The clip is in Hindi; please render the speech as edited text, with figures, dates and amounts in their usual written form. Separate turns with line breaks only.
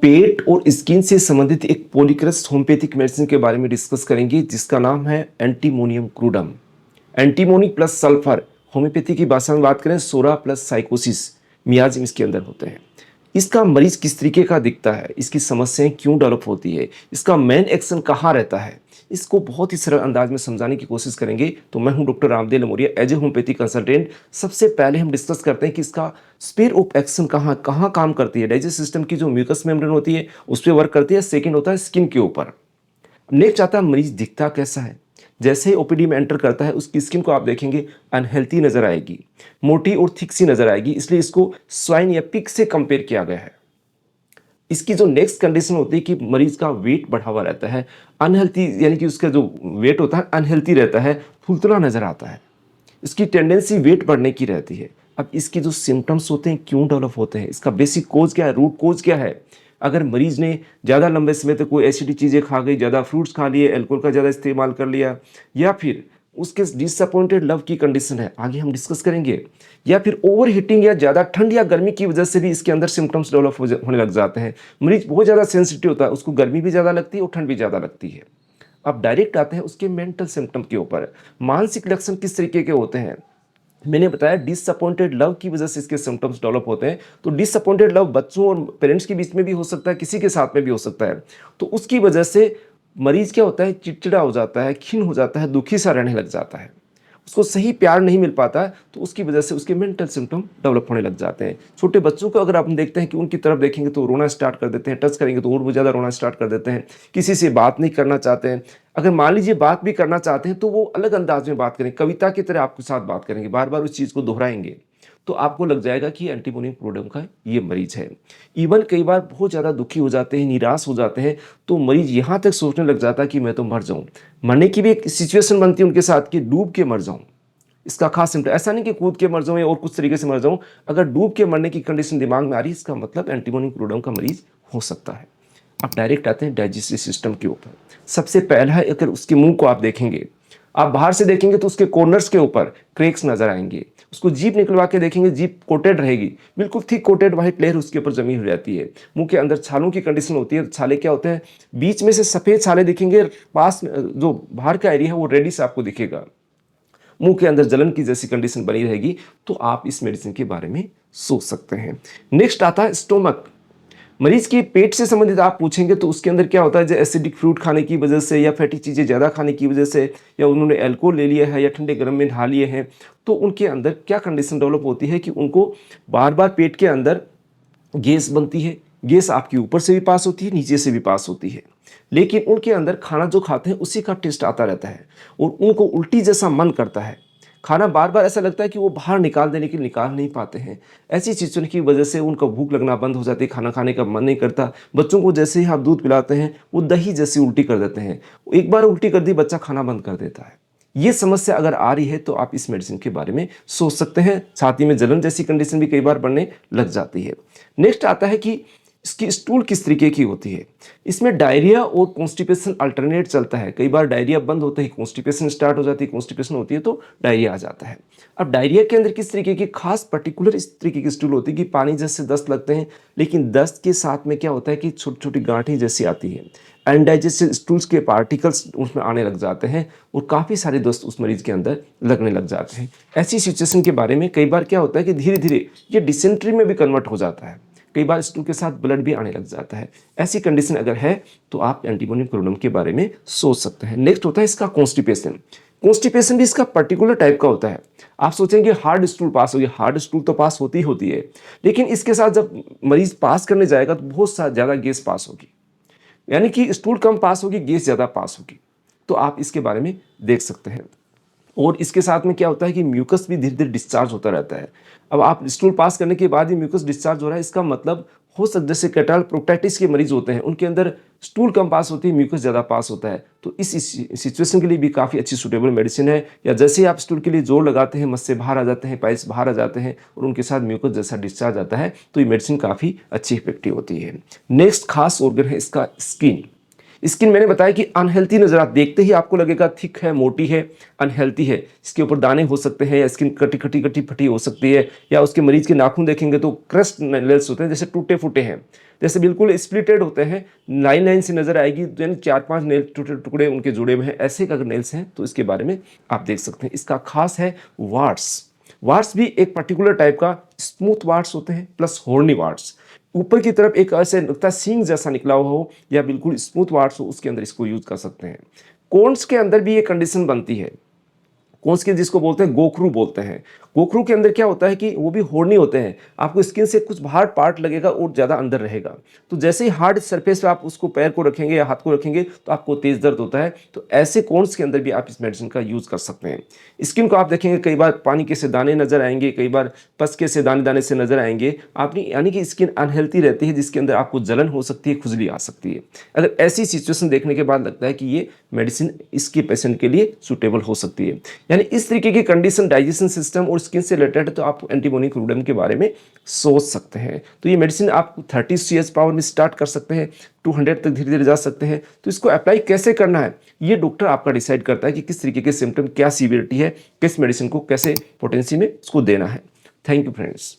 पेट और स्किन से संबंधित एक पॉलीक्रेस्ट होम्योपैथिक मेडिसिन के बारे में डिस्कस करेंगे जिसका नाम है antimonium crudum. Antimony plus sulphur, homeopathy की भाषा में बात करें सोरा प्लस साइकोसिस, मियाजिम इसके अंदर होते हैं। इसका मरीज किस तरीके का दिखता है, इसकी समस्याएं क्यों डेवलप होती है, इसका मेन एक्शन कहाँ रहता है, इसको बहुत ही सरल अंदाज में समझाने की कोशिश करेंगे। तो मैं हूं doctor Ramdev Lamoria, as a homeopathy consultant. सबसे पहले हम डिस्कस करते हैं कि इसका स्पेयर ऑफ एक्शन कहाँ कहाँ काम करती है। डाइजेस्ट सिस्टम की जो म्यूकस मेम्ब्रेन होती है उस पर वर्क करती है। सेकेंड होता है स्किन के ऊपर। नेक्स्ट आता है मरीज दिखता कैसा है। जैसे ही ओपीडी में एंटर करता है उसकी स्किन को आप देखेंगे अनहेल्थी नजर आएगी, मोटी और थिक सी नजर आएगी, इसलिए इसको स्वाइन या पिग से कंपेयर किया गया है। इसकी जो नेक्स्ट कंडीशन होती है कि मरीज का वेट बढ़ा हुआ रहता है, अनहेल्थी यानी कि उसका जो वेट होता है अनहेल्थी रहता है, फुलतुला नजर आता है। इसकी टेंडेंसी वेट बढ़ने की रहती है। अब इसके जो सिम्टम्स होते हैं क्यों डेवलप होते हैं, इसका बेसिक कोज क्या है, रूट कोज क्या है। अगर मरीज ने ज़्यादा लंबे समय तक कोई एसिडिक चीज़ें खा गई, ज़्यादा फ्रूट्स खा लिए, अल्कोहल का ज़्यादा इस्तेमाल कर लिया, या फिर उसके डिसअपॉइंटेड लव की कंडीशन है, आगे हम डिस्कस करेंगे, या फिर ओवर हीटिंग या ज़्यादा ठंड या गर्मी की वजह से भी इसके अंदर सिम्टम्स डेवलप होने लग जाते हैं। मरीज बहुत ज़्यादा सेंसिटिव होता है, उसको गर्मी भी ज़्यादा लगती है और ठंड भी ज़्यादा लगती है। अब डायरेक्ट आते हैं उसके मेंटल सिम्टम के ऊपर। मानसिक लक्षण किस तरीके के होते हैं। मैंने बताया डिसअपॉइंटेड लव की वजह से इसके सिम्टम्स डेवलप होते हैं। तो डिसअपॉइंटेड लव बच्चों और पेरेंट्स के बीच में भी हो सकता है, किसी के साथ में भी हो सकता है। तो उसकी वजह से मरीज क्या होता है, चिड़चिड़ा हो जाता है, खिन्न हो जाता है, दुखी सा रहने लग जाता है, उसको सही प्यार नहीं मिल पाता है। तो उसकी वजह से उसके मेंटल सिम्टम डेवलप होने लग जाते हैं। छोटे बच्चों को अगर आप देखते हैं कि उनकी तरफ देखेंगे तो रोना स्टार्ट कर देते हैं, टच करेंगे तो और भी ज़्यादा रोना स्टार्ट कर देते हैं, किसी से बात नहीं करना चाहते हैं। अगर मान लीजिए बात भी करना चाहते हैं तो वो अलग अंदाज में बात करेंगे, कविता की तरह आपके साथ बात करेंगे, बार बार उस चीज़ को दोहराएंगे। तो आपको लग जाएगा कि एंटीमोनियम क्लोराइड का ये मरीज है। इवन कई बार बहुत ज़्यादा दुखी हो जाते हैं, निराश हो जाते हैं, तो मरीज यहाँ तक सोचने लग जाता है कि मैं तो मर जाऊँ। मरने की भी एक सिचुएशन बनती है उनके साथ कि डूब के मर जाऊँ। इसका खास सिम्टम ऐसा नहीं कि कूद के मर जाऊं या और कुछ तरीके से मर जाऊं। अगर डूब के मरने की कंडीशन दिमाग में आ रही है, इसका मतलब एंटीमोनियम क्लोराइड का मरीज हो सकता है। अब डायरेक्ट आते हैं डाइजेस्टिव सिस्टम के ऊपर। सबसे पहला है, अगर उसके मुंह को आप देखेंगे, आप बाहर से देखेंगे तो उसके कॉर्नर्स के ऊपर क्रैक्स नजर आएंगे। उसको जीभ निकलवा के देखेंगे, जीभ कोटेड रहेगी, बिल्कुल थिक कोटेड व्हाइट लेयर उसके ऊपर जमी हुई रहती है। मुंह के अंदर छालों की कंडीशन होती है। छाले क्या होते हैं, बीच में से सफेद छाले दिखेंगे, पास में जो बाहर का एरिया है वो रेडिश आपको दिखेगा। मुंह के अंदर जलन की जैसी कंडीशन बनी रहेगी। तो आप इस मेडिसिन के बारे में सोच सकते हैं। नेक्स्ट आता है स्टोमक। मरीज के पेट से संबंधित आप पूछेंगे तो उसके अंदर क्या होता है, जो एसिडिक फ्रूट खाने की वजह से या फैटी चीज़ें ज़्यादा खाने की वजह से, या उन्होंने अल्कोहल ले लिया है या ठंडे गर्म में नहा लिए हैं, तो उनके अंदर क्या कंडीशन डेवलप होती है कि उनको बार बार पेट के अंदर गैस बनती है। गैस आपकी ऊपर से भी पास होती है, नीचे से भी पास होती है, लेकिन उनके अंदर खाना जो खाते हैं उसी का टेस्ट आता रहता है और उनको उल्टी जैसा मन करता है। खाना बार बार ऐसा लगता है कि वो बाहर निकाल देने के लिए निकाल नहीं पाते हैं। ऐसी चीज़ों की वजह से उनका भूख लगना बंद हो जाती है, खाना खाने का मन नहीं करता। बच्चों को जैसे ही आप दूध पिलाते हैं वो दही जैसी उल्टी कर देते हैं, एक बार उल्टी कर दी बच्चा खाना बंद कर देता है। ये समस्या अगर आ रही है तो आप इस मेडिसिन के बारे में सोच सकते हैं। छाती में जलन जैसी कंडीशन भी कई बार बढ़ने लग जाती है। नेक्स्ट आता है कि इसकी स्टूल किस तरीके की होती है। इसमें डायरिया और कॉन्स्टिपेशन अल्टरनेट चलता है। कई बार डायरिया बंद होते ही कॉन्स्टिपेशन स्टार्ट हो जाती है, कॉन्स्टिपेशन होती है तो डायरिया आ जाता है। अब डायरिया के अंदर किस तरीके की खास पर्टिकुलर इस तरीके की स्टूल होती है कि पानी जैसे दस्त लगते हैं, लेकिन दस्त के साथ में क्या होता है कि छोटी छोटी गांठें जैसी आती है, अनडाइजेस्टेड स्टूल्स के पार्टिकल्स उसमें आने लग जाते हैं और काफ़ी सारे दस्त उस मरीज के अंदर लगने लग जाते हैं। ऐसी सिचुएशन के बारे में कई बार क्या होता है कि धीरे धीरे ये डिसेंट्री में भी कन्वर्ट हो जाता है, कई बार स्टूल के साथ ब्लड भी आने लग जाता है। ऐसी कंडीशन अगर है तो आप एंटीमोनियम क्लोराइड के बारे में सोच सकते हैं। नेक्स्ट होता है इसका कॉन्स्टिपेशन। कॉन्स्टिपेशन भी इसका पर्टिकुलर टाइप का होता है। आप सोचेंगे हार्ड स्टूल पास होगी, हार्ड स्टूल तो पास होती ही होती है, लेकिन इसके साथ जब मरीज पास करने जाएगा तो बहुत ज़्यादा गैस पास होगी, यानी कि स्टूल कम पास होगी, गैस ज़्यादा पास होगी। तो आप इसके बारे में देख सकते हैं। और इसके साथ में क्या होता है कि म्यूकस भी धीरे धीरे डिस्चार्ज होता रहता है। अब आप स्टूल पास करने के बाद ही म्यूकस डिस्चार्ज हो रहा है, इसका मतलब हो सकता है जैसे कैटाल प्रोक्टाइटिस के मरीज होते हैं, उनके अंदर स्टूल कम पास होती है, म्यूकस ज़्यादा पास होता है। तो इस सिचुएशन के लिए भी काफ़ी अच्छी सूटेबल मेडिसिन है। या जैसे ही आप स्टूल के लिए जोर लगाते हैं, मस से बाहर आ जाते हैं, पाइल्स बाहर आ जाते हैं और उनके साथ म्यूकस जैसा डिस्चार्ज आता है, तो ये मेडिसिन काफ़ी अच्छी इफेक्टिव होती है। नेक्स्ट खास ऑर्गन है इसका स्किन। स्किन मैंने बताया कि अनहेल्थी नज़र आप देखते ही आपको लगेगा थिक है, मोटी है, अनहेल्थी है, इसके ऊपर दाने हो सकते हैं या स्किन कटी कटी कटी फटी हो सकती है, या उसके मरीज के नाखून देखेंगे तो क्रस्ट नेल्स होते हैं, जैसे टूटे फूटे हैं, जैसे बिल्कुल स्प्लिटेड होते हैं, लाइन लाइन से नजर आएगी, यानी 4-5 नेल टूटे टुकड़े उनके जुड़े हुए हैं, ऐसे अगर नेल्स हैं तो इसके बारे में आप देख सकते हैं। इसका खास है वार्ट्स। वार्ट्स भी एक पर्टिकुलर टाइप का स्मूथ वार्ट्स होते हैं प्लस हॉर्नी वार्ट्स, ऊपर की तरफ एक ऐसे लगता है सींग जैसा निकला हुआ हो, या बिल्कुल स्मूथ वार्ट्स हो, उसके अंदर इसको यूज कर सकते हैं। कोन्स के अंदर भी ये कंडीशन बनती है, कोन्स के जिसको बोलते हैं गोखरू बोलते हैं। गोखरू के अंदर क्या होता है कि वो भी होड़नी होते हैं, आपको स्किन से कुछ बाहर पार्ट लगेगा और ज़्यादा अंदर रहेगा, तो जैसे ही हार्ड सरफेस पे आप उसको पैर को रखेंगे या हाथ को रखेंगे तो आपको तेज दर्द होता है, तो ऐसे कोन्स के अंदर भी आप इस मेडिसिन का यूज़ कर सकते हैं। स्किन को आप देखेंगे कई बार पानी के से दाने नजर आएंगे, कई बार पस के से दाने दाने से नजर आएंगे, आपने यानी कि स्किन अनहेल्थी रहती है जिसके अंदर आपको जलन हो सकती है, खुजली आ सकती है। अगर ऐसी सिचुएशन देखने के बाद लगता है कि ये मेडिसिन इसके पेशेंट के लिए सूटेबल हो सकती है, यानी इस तरीके की कंडीशन डाइजेशन सिस्टम और स्किन से रिलेटेड है, तो आप एंटीमोनिक क्रूडम के बारे में सोच सकते हैं। तो ये मेडिसिन आप 30 CS पावर में स्टार्ट कर सकते हैं, 200 तक धीरे धीरे जा सकते हैं। तो इसको अप्लाई कैसे करना है ये डॉक्टर आपका डिसाइड करता है कि किस तरीके के सिम्टम, क्या सीवियरिटी है, किस मेडिसिन को कैसे पोटेंसी में उसको देना है। Thank you friends.